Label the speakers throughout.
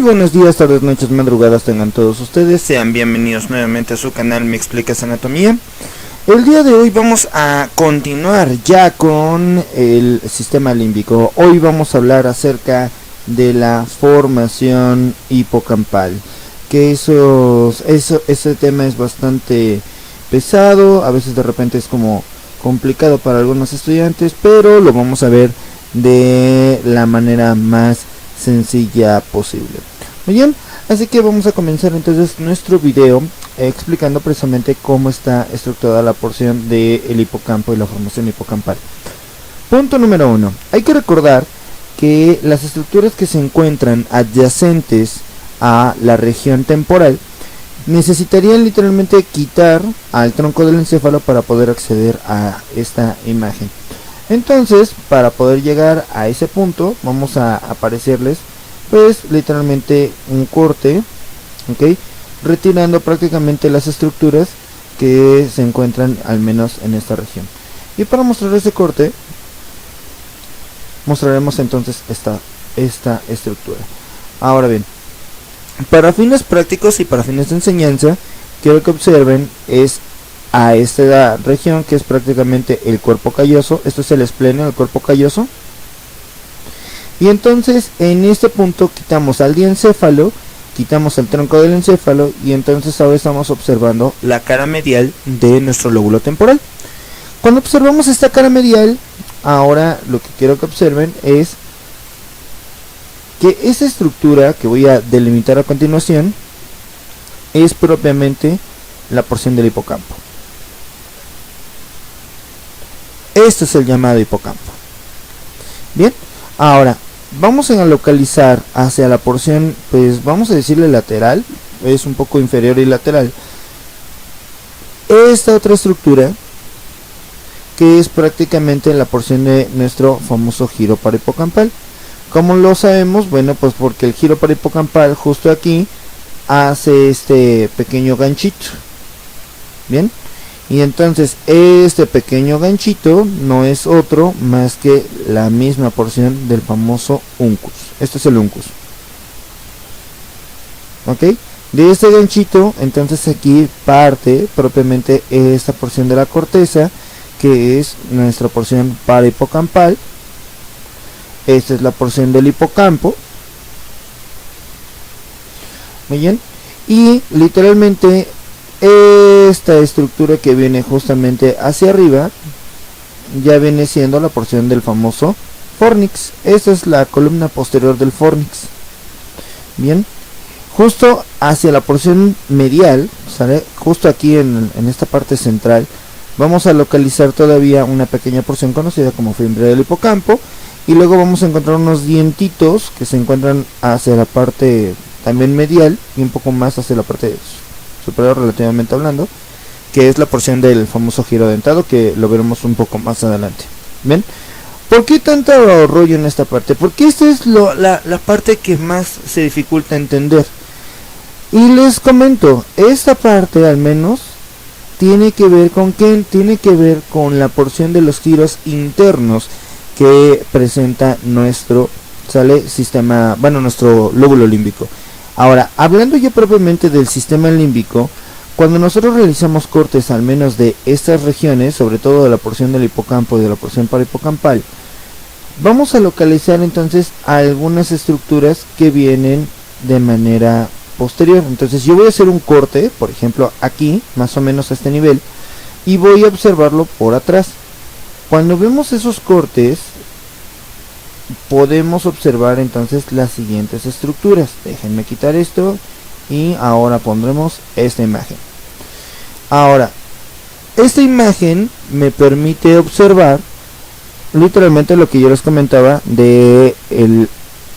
Speaker 1: buenos días, tardes, noches, madrugadas tengan todos ustedes. Sean bienvenidos nuevamente a su canal Me Explicas Anatomía. El día de hoy vamos a continuar ya con el sistema límbico. Hoy vamos a hablar acerca de la formación hipocampal. Que ese tema es bastante pesado, a veces de repente es como complicado para algunos estudiantes, pero lo vamos a ver de la manera más sencilla posible. Muy bien, así que vamos a comenzar entonces nuestro video explicando precisamente cómo está estructurada la porción del hipocampo y la formación hipocampal. Punto número 1. Hay que recordar que las estructuras que se encuentran adyacentes a la región temporal necesitarían literalmente quitar al tronco del encéfalo para poder acceder a esta imagen. Entonces, para poder llegar a ese punto, vamos a aparecerles pues literalmente un corte, ¿ok? Retirando prácticamente las estructuras que se encuentran al menos en esta región. Y para mostrar ese corte, mostraremos entonces esta estructura. Ahora bien, para fines prácticos y para fines de enseñanza, quiero que observen a esta región que es prácticamente el cuerpo calloso. Esto es el esplenio del cuerpo calloso. Y entonces en este punto quitamos al diencéfalo, quitamos el tronco del encéfalo y entonces ahora estamos observando la cara medial de nuestro lóbulo temporal. Cuando observamos esta cara medial, ahora lo que quiero que observen es que esa estructura que voy a delimitar a continuación es propiamente la porción del hipocampo. Este es el llamado hipocampo. Bien, ahora vamos a localizar hacia la porción, pues vamos a decirle lateral, es un poco inferior y lateral, esta otra estructura que es prácticamente la porción de nuestro famoso giro parahipocampal. ¿Cómo lo sabemos? Bueno, pues porque el giro parahipocampal justo aquí hace este pequeño ganchito. Bien, y entonces este pequeño ganchito no es otro más que la misma porción del famoso uncus. Este es el uncus. Ok, de este ganchito entonces aquí parte propiamente esta porción de la corteza, que es nuestra porción parahipocampal. Esta es la porción del hipocampo. Muy bien, y literalmente esta estructura que viene justamente hacia arriba ya viene siendo la porción del famoso fornix. Esta es la columna posterior del fornix. Bien, justo hacia la porción medial, ¿sale? Justo aquí en esta parte central vamos a localizar todavía una pequeña porción conocida como fimbria del hipocampo, y luego vamos a encontrar unos dientitos que se encuentran hacia la parte también medial y un poco más hacia la parte superior relativamente hablando, que es la porción del famoso giro dentado, que lo veremos un poco más adelante. ¿Ven? ¿Por qué tanto rollo en esta parte? Porque esta es la parte que más se dificulta entender. Y les comento, esta parte al menos tiene que ver con ¿qué? Tiene que ver con la porción de los giros internos que presenta nuestro sistema, bueno, nuestro lóbulo límbico. Ahora, hablando ya propiamente del sistema límbico, cuando nosotros realizamos cortes al menos de estas regiones, sobre todo de la porción del hipocampo y de la porción parahipocampal, vamos a localizar entonces algunas estructuras que vienen de manera posterior. Entonces yo voy a hacer un corte, por ejemplo aquí, más o menos a este nivel, y voy a observarlo por atrás. Cuando vemos esos cortes, podemos observar entonces las siguientes estructuras. Déjenme quitar esto y ahora pondremos esta imagen. Ahora, esta imagen me permite observar literalmente lo que yo les comentaba de el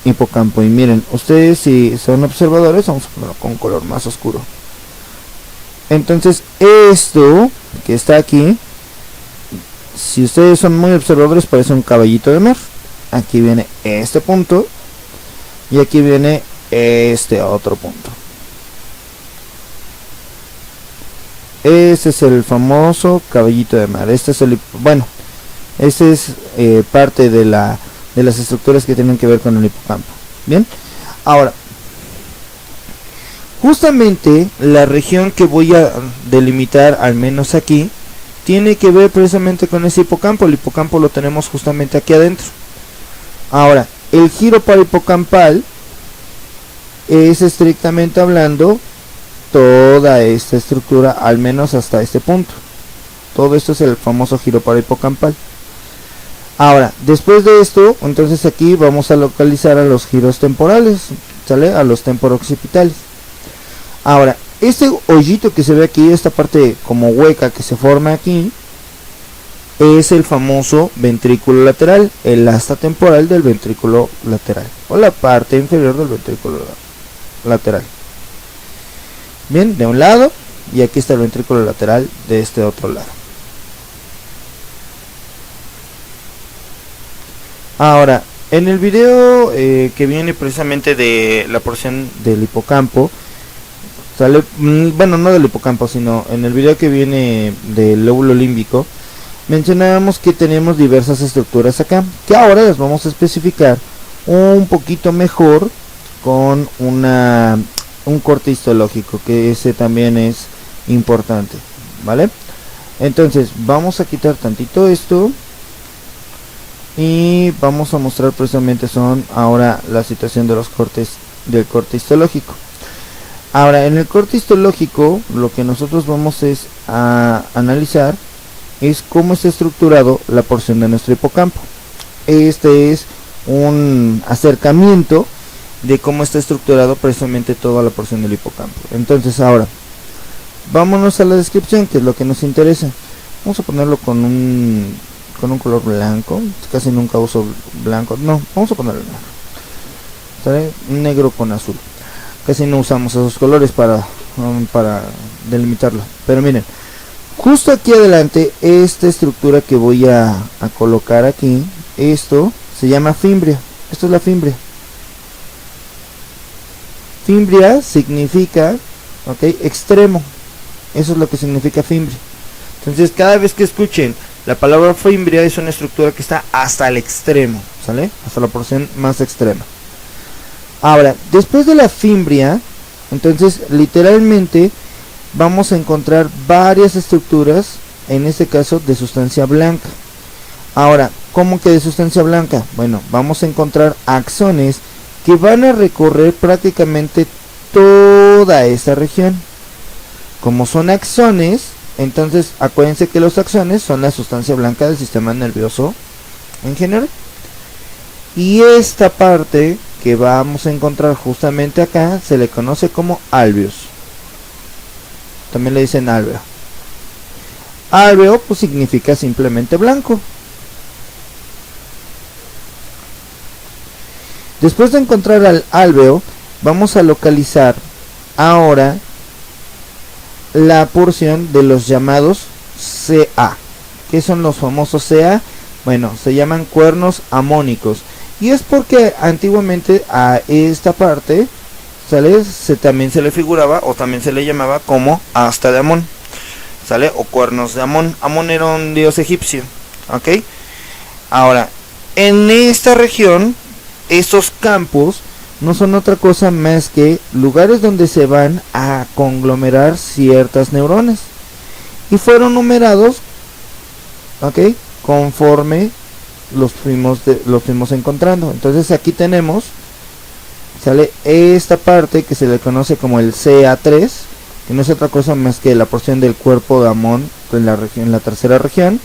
Speaker 1: hipocampo. Y miren, ustedes si son observadores, vamos a ponerlo con color más oscuro. Entonces esto que está aquí, si ustedes son muy observadores, parece un caballito de mar. Aquí viene este punto y aquí viene este otro punto. Este es el famoso caballito de mar. Este es parte de las estructuras que tienen que ver con el hipocampo. Bien, ahora Justamente la región que voy a delimitar, al menos aquí, tiene que ver precisamente con ese hipocampo. El hipocampo lo tenemos justamente aquí adentro. Ahora, el giro parahipocampal es, estrictamente hablando, toda esta estructura, al menos hasta este punto. Todo esto es el famoso giro parahipocampal. Ahora, después de esto, entonces aquí vamos a localizar a los giros temporales, ¿sale? A los temporoccipitales. Ahora, este hoyito que se ve aquí, esta parte como hueca que se forma aquí, es el famoso ventrículo lateral, el asta temporal del ventrículo lateral, o la parte inferior del ventrículo lateral. Bien, de un lado, y aquí está el ventrículo lateral de este otro lado. Ahora, en el video que viene precisamente de la porción del hipocampo, sale, bueno, no del hipocampo, sino en el video que viene del lóbulo límbico, mencionábamos que tenemos diversas estructuras acá, que ahora las vamos a especificar un poquito mejor con un corte histológico, que ese también es importante, ¿vale? Entonces vamos a quitar tantito esto y vamos a mostrar precisamente son ahora la situación de los cortes, del corte histológico. Ahora, en el corte histológico lo que nosotros vamos es a analizar es cómo está estructurado la porción de nuestro hipocampo. Este es un acercamiento de cómo está estructurado precisamente toda la porción del hipocampo. Entonces ahora vámonos a la descripción, que es lo que nos interesa. Vamos a ponerlo con un color blanco. Casi nunca uso blanco, no, vamos a ponerlo negro, ¿sale? Negro con azul. Casi no usamos esos colores para delimitarlo, pero miren, justo aquí adelante, esta estructura que voy a colocar aquí, esto se llama fimbria. Esto es la fimbria. Fimbria significa, ok, extremo. Eso es lo que significa fimbria. Entonces, cada vez que escuchen la palabra fimbria, es una estructura que está hasta el extremo, ¿sale? Hasta la porción más extrema. Ahora, después de la fimbria, entonces literalmente vamos a encontrar varias estructuras, en este caso de sustancia blanca. Ahora, ¿cómo que de sustancia blanca? Bueno, vamos a encontrar axones que van a recorrer prácticamente toda esta región. Como son axones, entonces acuérdense que los axones son la sustancia blanca del sistema nervioso en general. Y esta parte que vamos a encontrar justamente acá se le conoce como alveos. También le dicen álveo. Álveo pues significa simplemente blanco. Después de encontrar al álveo, vamos a localizar ahora la porción de los llamados CA. ¿Qué son los famosos CA? Bueno, se llaman cuernos amónicos. Y es porque antiguamente a esta parte, ¿sale? También se le figuraba o también se le llamaba como asta de Amón, ¿sale? O cuernos de Amón. Amón era un dios egipcio, ¿ok? Ahora, en esta región, estos campos no son otra cosa más que lugares donde se van a conglomerar ciertas neuronas. Y fueron numerados, ¿ok? Conforme los fuimos encontrando. Entonces aquí tenemos, sale esta parte que se le conoce como el CA3, que no es otra cosa más que la porción del cuerpo de Amón en la tercera región.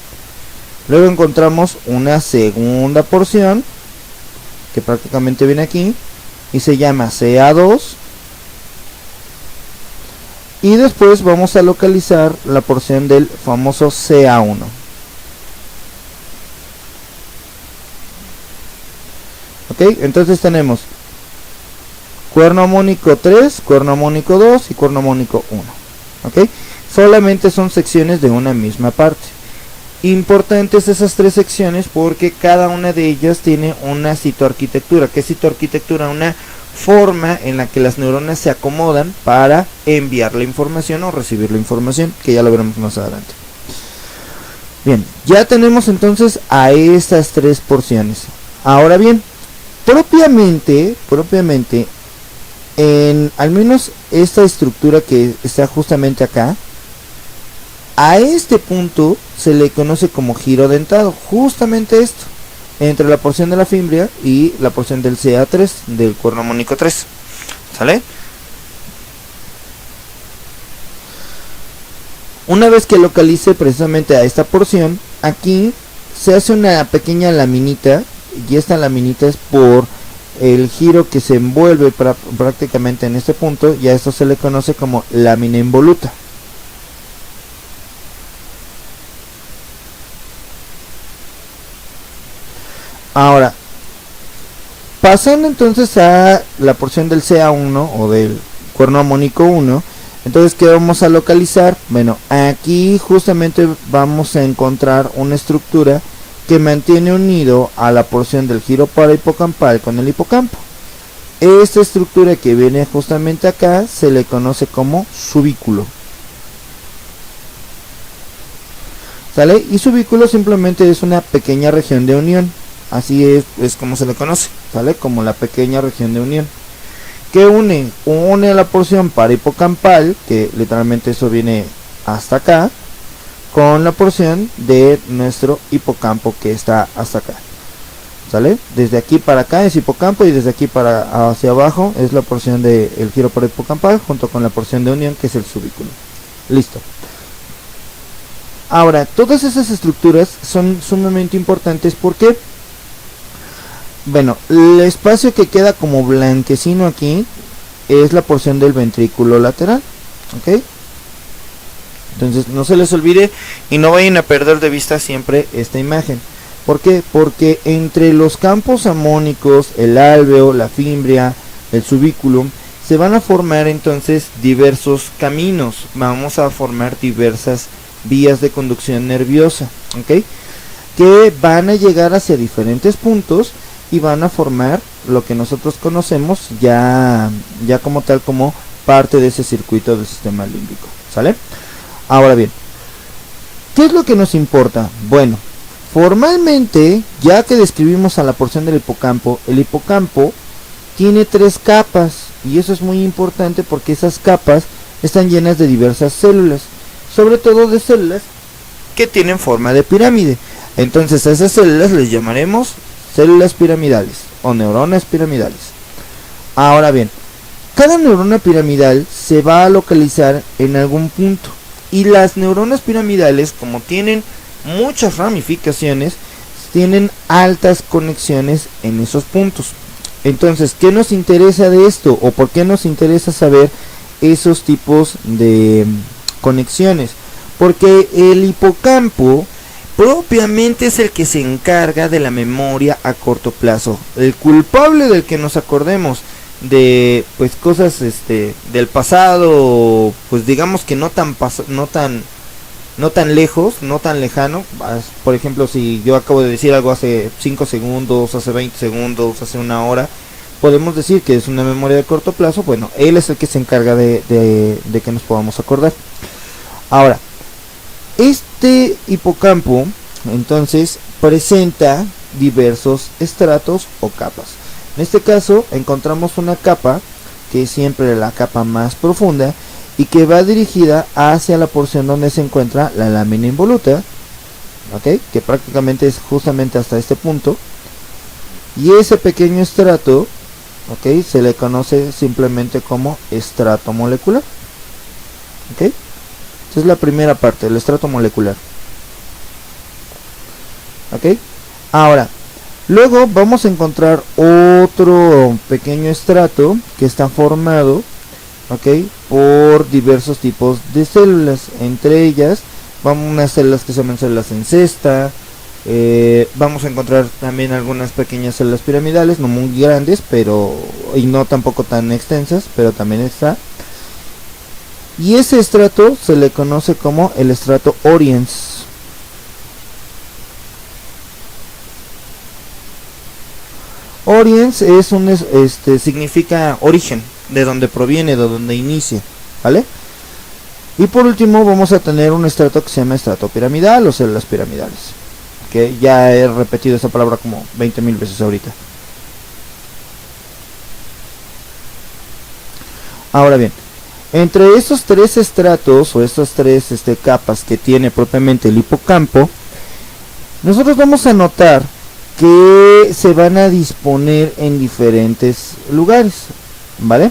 Speaker 1: Luego encontramos una segunda porción que prácticamente viene aquí y se llama CA2, y después vamos a localizar la porción del famoso CA1. Ok, entonces tenemos cuerno amónico 3, cuerno amónico 2 y cuerno amónico 1. Ok, solamente son secciones de una misma parte. Importantes esas tres secciones porque cada una de ellas tiene una citoarquitectura. ¿Qué es citoarquitectura? Una forma en la que las neuronas se acomodan para enviar la información o recibir la información, que ya lo veremos más adelante. Bien, ya tenemos entonces a estas tres porciones. Ahora bien, propiamente en al menos esta estructura que está justamente acá, a este punto se le conoce como giro dentado, justamente esto, entre la porción de la fimbria y la porción del CA3, del cuerno amónico 3, ¿sale? Una vez que localice precisamente a esta porción, aquí se hace una pequeña laminita, y esta laminita es por el giro que se envuelve prácticamente en este punto, y a esto se le conoce como lámina involuta. Ahora, pasando entonces a la porción del CA1 o del cuerno amónico 1, entonces ¿qué vamos a localizar? Bueno, aquí justamente vamos a encontrar una estructura que mantiene unido a la porción del giro parahipocampal con el hipocampo. Esta estructura que viene justamente acá se le conoce como subículo. ¿Sale? Y subículo simplemente es una pequeña región de unión. Así es como se le conoce, ¿sale? Como la pequeña región de unión que une a la porción parahipocampal, que literalmente eso viene hasta acá, con la porción de nuestro hipocampo que está hasta acá, ¿sale? Desde aquí para acá es hipocampo y desde aquí para hacia abajo es la porción del giro parahipocampal junto con la porción de unión que es el subículo. Listo. Ahora, todas esas estructuras son sumamente importantes porque, bueno, el espacio que queda como blanquecino aquí es la porción del ventrículo lateral, ¿ok? Entonces no se les olvide y no vayan a perder de vista siempre esta imagen. ¿Por qué? Porque entre los campos amónicos, el álveo, la fimbria, el subículo, se van a formar entonces diversos caminos. Vamos a formar diversas vías de conducción nerviosa, ¿ok? Que van a llegar hacia diferentes puntos y van a formar lo que nosotros conocemos ya como tal, como parte de ese circuito del sistema límbico, ¿sale? Ahora bien, ¿qué es lo que nos importa? Bueno, formalmente, ya que describimos a la porción del hipocampo, el hipocampo tiene 3 capas, y eso es muy importante porque esas capas están llenas de diversas células, sobre todo de células que tienen forma de pirámide. Entonces a esas células les llamaremos células piramidales o neuronas piramidales. Ahora bien, cada neurona piramidal se va a localizar en algún punto, y las neuronas piramidales, como tienen muchas ramificaciones, tienen altas conexiones en esos puntos. Entonces, ¿qué nos interesa de esto? ¿O por qué nos interesa saber esos tipos de conexiones? Porque el hipocampo propiamente es el que se encarga de la memoria a corto plazo. El culpable del que nos acordemos de pues cosas del pasado, pues digamos que no tan lejos, no tan lejano. Por ejemplo, si yo acabo de decir algo hace 5 segundos, hace 20 segundos, hace una hora, podemos decir que es una memoria de corto plazo. Bueno, él es el que se encarga de que nos podamos acordar. Ahora, este hipocampo entonces presenta diversos estratos o capas. En este caso encontramos una capa que es siempre la capa más profunda y que va dirigida hacia la porción donde se encuentra la lámina involuta, ¿ok? Que prácticamente es justamente hasta este punto, y ese pequeño estrato, ¿ok?, se le conoce simplemente como estrato molecular, ¿ok? Esta es la primera parte, el estrato molecular, ¿ok? Ahora, luego vamos a encontrar otro pequeño estrato que está formado, ¿ok?, por diversos tipos de células. Entre ellas vamos a unas células que se llaman células en cesta. Vamos a encontrar también algunas pequeñas células piramidales, no muy grandes, y no tampoco tan extensas, pero también está. Y ese estrato se le conoce como el estrato oriens. Oriens es significa origen, de donde proviene, de donde inicia, ¿vale? Y por último vamos a tener un estrato que se llama estrato piramidal o células piramidales, que ya he repetido esa palabra como 20.000 veces ahorita. Ahora bien, entre estos tres estratos o estas tres capas que tiene propiamente el hipocampo, nosotros vamos a notar que se van a disponer en diferentes lugares, ¿vale?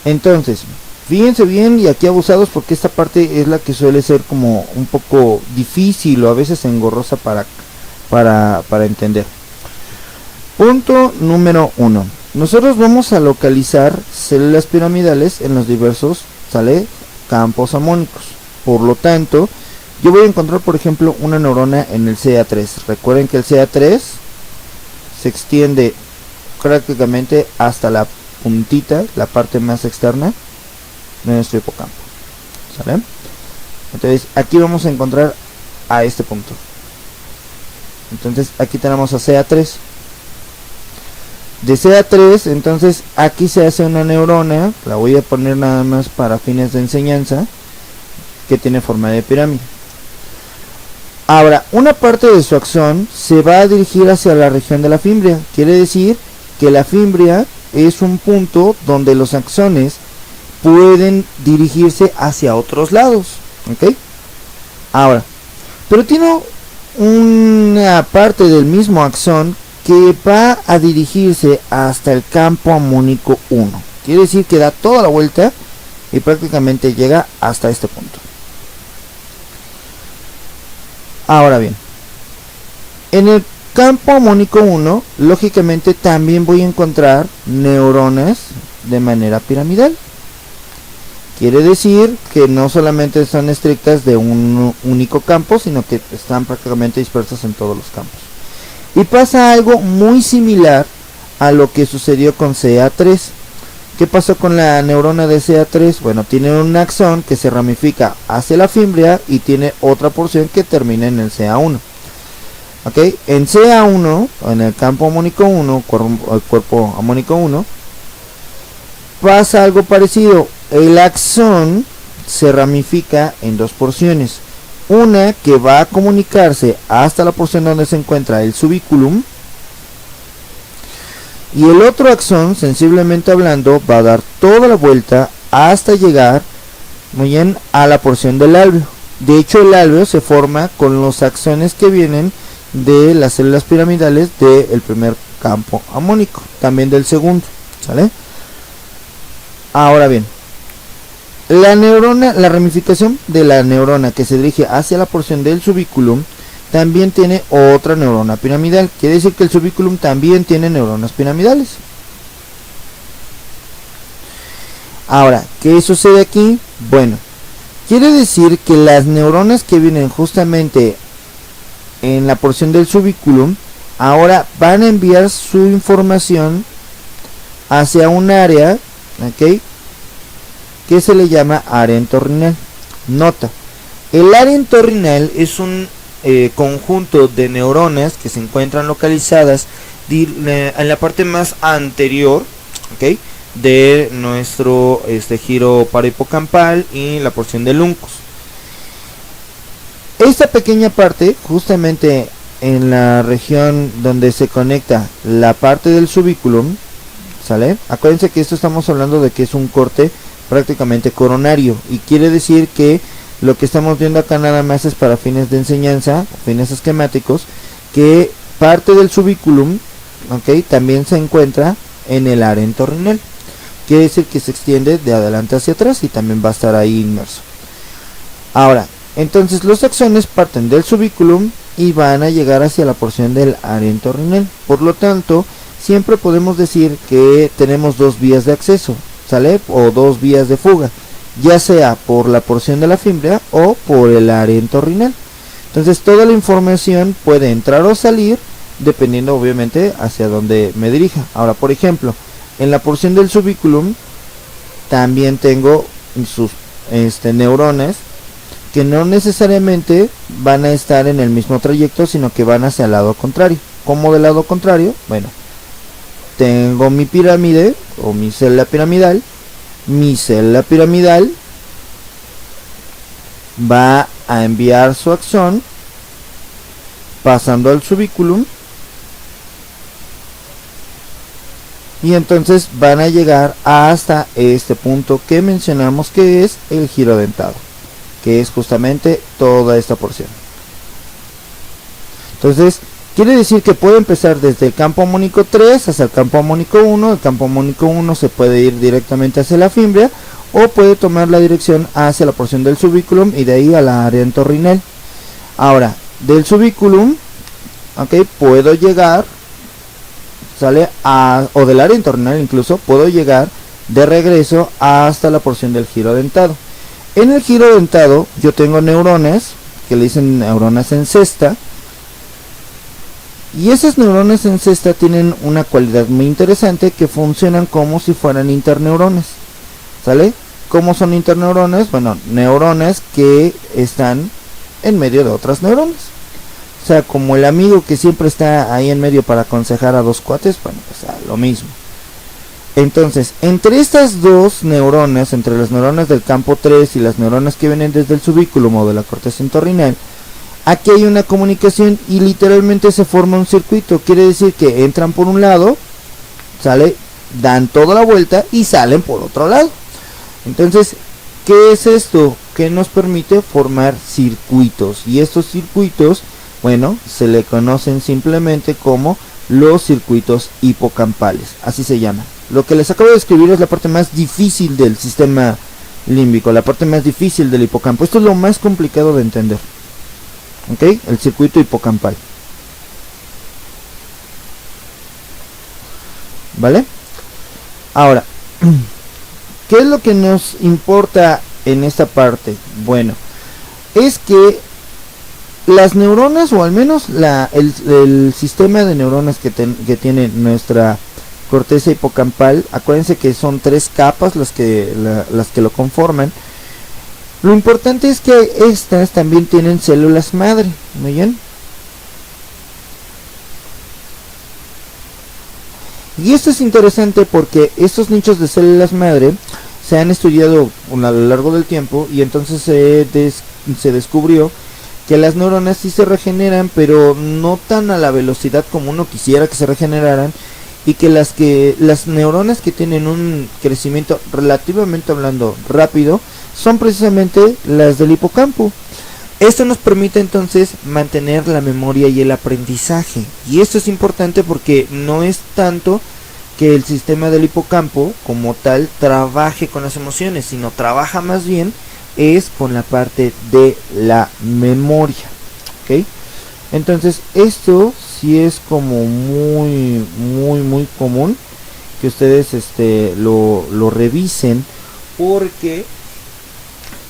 Speaker 1: Entonces, fíjense bien y aquí abusados porque esta parte es la que suele ser como un poco difícil o a veces engorrosa para entender. Punto número 1. Nosotros vamos a localizar células piramidales en los diversos, ¿sale?, campos amónicos. Por lo tanto, yo voy a encontrar, por ejemplo, una neurona en el CA3. Recuerden que el CA3 se extiende prácticamente hasta la puntita, la parte más externa de nuestro hipocampo, ¿sale? Entonces aquí vamos a encontrar a este punto. Entonces aquí tenemos a CA3. De CA3, entonces aquí se hace una neurona, la voy a poner nada más para fines de enseñanza, que tiene forma de pirámide. Ahora, una parte de su axón se va a dirigir hacia la región de la fimbria. Quiere decir que la fimbria es un punto donde los axones pueden dirigirse hacia otros lados, ¿ok? Ahora, pero tiene una parte del mismo axón que va a dirigirse hasta el campo amónico 1. Quiere decir que da toda la vuelta y prácticamente llega hasta este punto. Ahora bien, en el campo amónico 1, lógicamente también voy a encontrar neuronas de manera piramidal. Quiere decir que no solamente son estrictas de un único campo, sino que están prácticamente dispersas en todos los campos. Y pasa algo muy similar a lo que sucedió con CA3. ¿Qué pasó con la neurona de CA3? Bueno, tiene un axón que se ramifica hacia la fimbria y tiene otra porción que termina en el CA1. ¿Ok? En CA1, en el campo amónico 1, el cuerpo amónico 1, pasa algo parecido. El axón se ramifica en dos porciones. Una que va a comunicarse hasta la porción donde se encuentra el subiculum, y el otro axón, sensiblemente hablando, va a dar toda la vuelta hasta llegar, muy bien, a la porción del alveo. De hecho, el alveo se forma con los axones que vienen de las células piramidales del primer campo amónico, también del segundo, ¿sale? Ahora bien, la ramificación de la neurona que se dirige hacia la porción del subiculum también tiene otra neurona piramidal. Quiere decir que el subiculum también tiene neuronas piramidales. Ahora, ¿qué sucede aquí? Bueno, quiere decir que las neuronas que vienen justamente en la porción del subiculum ahora van a enviar su información hacia un área, ¿ok?, que se le llama área entorrinal. Nota, el área entorrinal es un conjunto de neuronas que se encuentran localizadas en la parte más anterior, ¿ok?, de nuestro giro parahipocampal y la porción del uncus. Esta pequeña parte, justamente en la región donde se conecta la parte del subiculum, ¿sale? Acuérdense que esto estamos hablando de que es un corte prácticamente coronario, y quiere decir que lo que estamos viendo acá nada más es para fines de enseñanza, fines esquemáticos, que parte del subiculum, ¿ok?, también se encuentra en el área entorrinal. Quiere decir que se extiende de adelante hacia atrás y también va a estar ahí inmerso. Ahora, entonces los axones parten del subiculum y van a llegar hacia la porción del área entorrinal. Por lo tanto, siempre podemos decir que tenemos dos vías de acceso, ¿sale?, o dos vías de fuga, ya sea por la porción de la fimbria o por el área entorrinal. Entonces toda la información puede entrar o salir dependiendo obviamente hacia donde me dirija. Ahora, por ejemplo, en la porción del subiculum también tengo sus neuronas que no necesariamente van a estar en el mismo trayecto, sino que van hacia el lado contrario. ¿Cómo del lado contrario? Bueno, tengo mi pirámide o mi célula piramidal. Mi célula piramidal va a enviar su axón pasando al subiculum y entonces van a llegar hasta este punto que mencionamos, que es el giro dentado, que es justamente toda esta porción. Entonces quiere decir que puede empezar desde el campo amónico 3 hasta el campo amónico 1. El campo amónico 1 se puede ir directamente hacia la fimbria, o puede tomar la dirección hacia la porción del subiculum y de ahí a la área entorrinal. Ahora, del subiculum, puedo llegar, o del área entorrinal incluso, puedo llegar de regreso hasta la porción del giro dentado. En el giro dentado yo tengo neuronas, que le dicen neuronas en cesta, y esas neuronas en cesta tienen una cualidad muy interesante, que funcionan como si fueran interneuronas, ¿sale? ¿Cómo son interneuronas? Bueno, neuronas que están en medio de otras neuronas. O sea, como el amigo que siempre está ahí en medio para aconsejar a dos cuates, bueno, pues lo mismo. Entonces, entre estas dos neuronas, entre las neuronas del campo 3 y las neuronas que vienen desde el subiculum o de la corteza entorrinal, aquí hay una comunicación y literalmente se forma un circuito. Quiere decir que entran por un lado, sale, dan toda la vuelta y salen por otro lado. Entonces, ¿qué es esto? Que nos permite formar circuitos, y estos circuitos, bueno, se le conocen simplemente como los circuitos hipocampales, así se llaman. Lo que les acabo de describir es la parte más difícil del sistema límbico, la parte más difícil del hipocampo. Esto es lo más complicado de entender, ¿ok? El circuito hipocampal, ¿vale? Ahora, ¿qué es lo que nos importa en esta parte? Bueno, es que las neuronas, o al menos el sistema de neuronas que tiene nuestra corteza hipocampal, acuérdense que son 3 capas las que lo conforman. Lo importante es que estas también tienen células madre, ¿muy bien? Y esto es interesante porque estos nichos de células madre se han estudiado a lo largo del tiempo, y entonces se descubrió que las neuronas sí se regeneran, pero no tan a la velocidad como uno quisiera que se regeneraran, y que las neuronas que tienen un crecimiento relativamente hablando rápido son precisamente las del hipocampo. Esto nos permite entonces mantener la memoria y el aprendizaje, y esto es importante porque no es tanto que el sistema del hipocampo como tal trabaje con las emociones, sino trabaja más bien es con la parte de la memoria, ¿ok? Entonces esto sí es como muy común que ustedes lo revisen, porque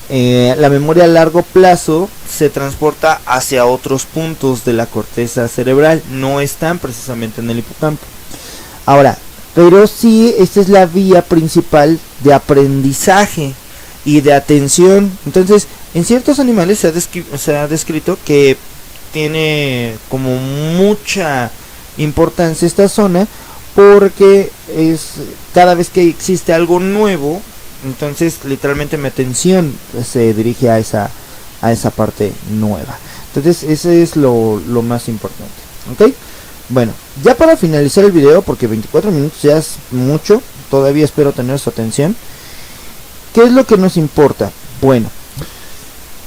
Speaker 1: la memoria a largo plazo se transporta hacia otros puntos de la corteza cerebral, no están precisamente en el hipocampo. Ahora, pero sí, esta es la vía principal de aprendizaje y de atención. Entonces, en ciertos animales se ha descrito que tiene como mucha importancia esta zona, porque es cada vez que existe algo nuevo, entonces literalmente mi atención se dirige a esa parte nueva. Entonces ese es lo más importante, ¿ok? Bueno, ya para finalizar el video, porque 24 minutos ya es mucho, todavía espero tener su atención. ¿Qué es lo que nos importa? Bueno,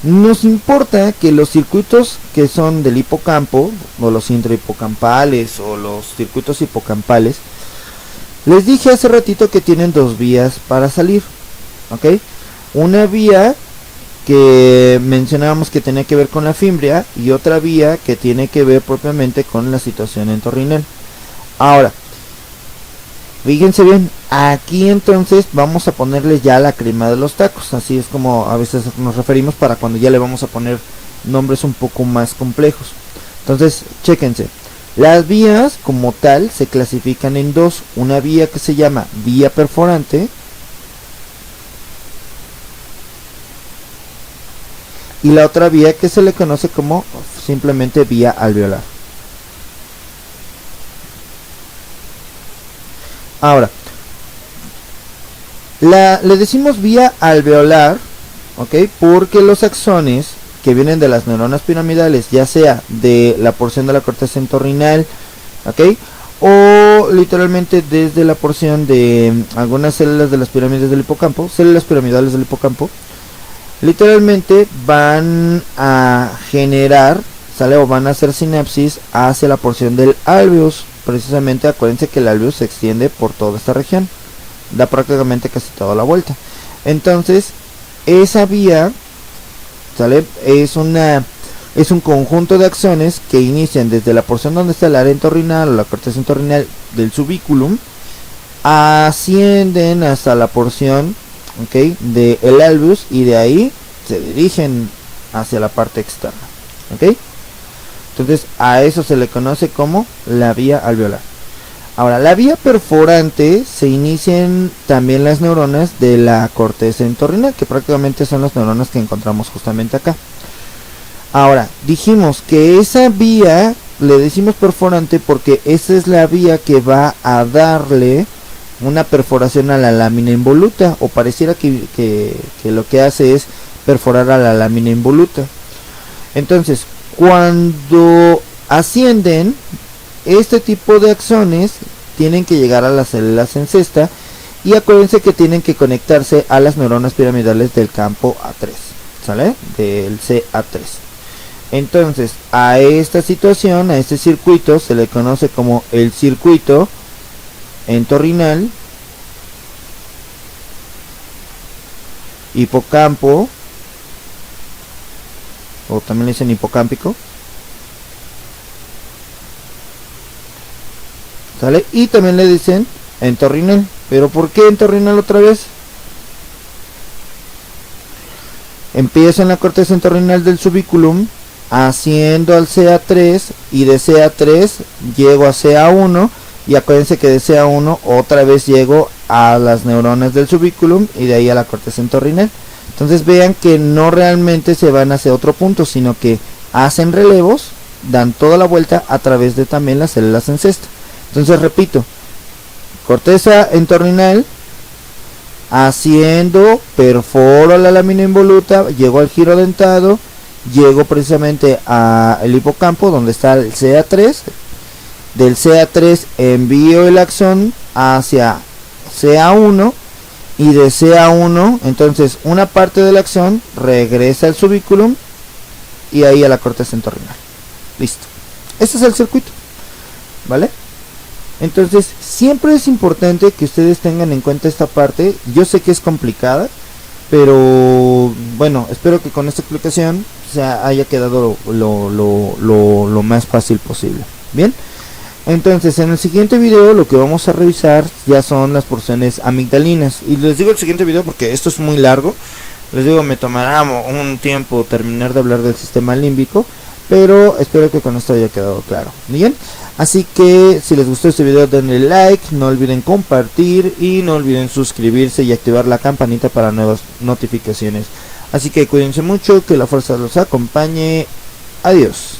Speaker 1: nos importa que los circuitos que son del hipocampo, o los intrahipocampales, o los circuitos hipocampales, les dije hace ratito que tienen 2 vías para salir, ¿ok? Una vía que mencionábamos que tenía que ver con la fimbria, y otra vía que tiene que ver propiamente con la situación entorrinal. Ahora, fíjense bien, aquí entonces vamos a ponerle ya la crema de los tacos, así es como a veces nos referimos para cuando ya le vamos a poner nombres un poco más complejos. Entonces, chéquense, las vías como tal se clasifican en 2, una vía que se llama vía perforante, y la otra vía que se le conoce como simplemente vía alveolar. Ahora, le decimos vía alveolar, ¿ok? Porque los axones que vienen de las neuronas piramidales, ya sea de la porción de la corteza entorrinal, ¿ok? o literalmente desde la porción de algunas células de las pirámides del hipocampo, células piramidales del hipocampo, literalmente van a generar, ¿sale? O van a hacer sinapsis hacia la porción del alveus. Precisamente acuérdense que el alveus se extiende por toda esta región, da prácticamente casi toda la vuelta. Entonces esa vía, ¿sale? Es un conjunto de axones que inician desde la porción donde está el área entorrinal o la corteza entorrinal del subiculum, ascienden hasta la porción, ¿okay?, del alveus, y de ahí se dirigen hacia la parte externa, ¿ok? Entonces a eso se le conoce como la vía alveolar. Ahora, la vía perforante se inician también las neuronas de la corteza entorrinal, que prácticamente son las neuronas que encontramos justamente acá. Ahora, dijimos que esa vía le decimos perforante porque esa es la vía que va a darle una perforación a la lámina involuta, o pareciera que lo que hace es perforar a la lámina involuta. Entonces, cuando ascienden, este tipo de axones tienen que llegar a las células en cesta, y acuérdense que tienen que conectarse a las neuronas piramidales del campo A3, ¿sale? Del CA3. Entonces a esta situación, a este circuito, se le conoce como el circuito entorrinal, hipocampo, o también le dicen hipocámpico, ¿sale? Y también le dicen entorrinal. ¿Pero por qué entorrinal otra vez? Empiezo en la corteza entorrinal del subiculum, haciendo al CA3, y de CA3 llego a CA1, y acuérdense que de CA1 otra vez llego a las neuronas del subiculum, y de ahí a la corteza entorrinal. Entonces vean que no realmente se van hacia otro punto, sino que hacen relevos, dan toda la vuelta a través de también las células en cesta. Entonces repito, corteza entorrinal, haciendo, perforo la lámina involuta, llego al giro dentado, llego precisamente al hipocampo donde está el CA3, del CA3 envío el axón hacia CA1, y de CA1 entonces una parte del axón regresa al subiculum y ahí a la corteza entorrinal. Listo, este es el circuito, ¿vale? Entonces siempre es importante que ustedes tengan en cuenta esta parte. Yo sé que es complicada, pero bueno, espero que con esta explicación haya quedado lo más fácil posible. Bien, entonces en el siguiente video lo que vamos a revisar ya son las porciones amigdalinas. Y les digo el siguiente video porque esto es muy largo. Les digo, me tomará un tiempo terminar de hablar del sistema límbico, pero espero que con esto haya quedado claro. Bien, así que si les gustó este video denle like, no olviden compartir y no olviden suscribirse y activar la campanita para nuevas notificaciones. Así que cuídense mucho, que la fuerza los acompañe. Adiós.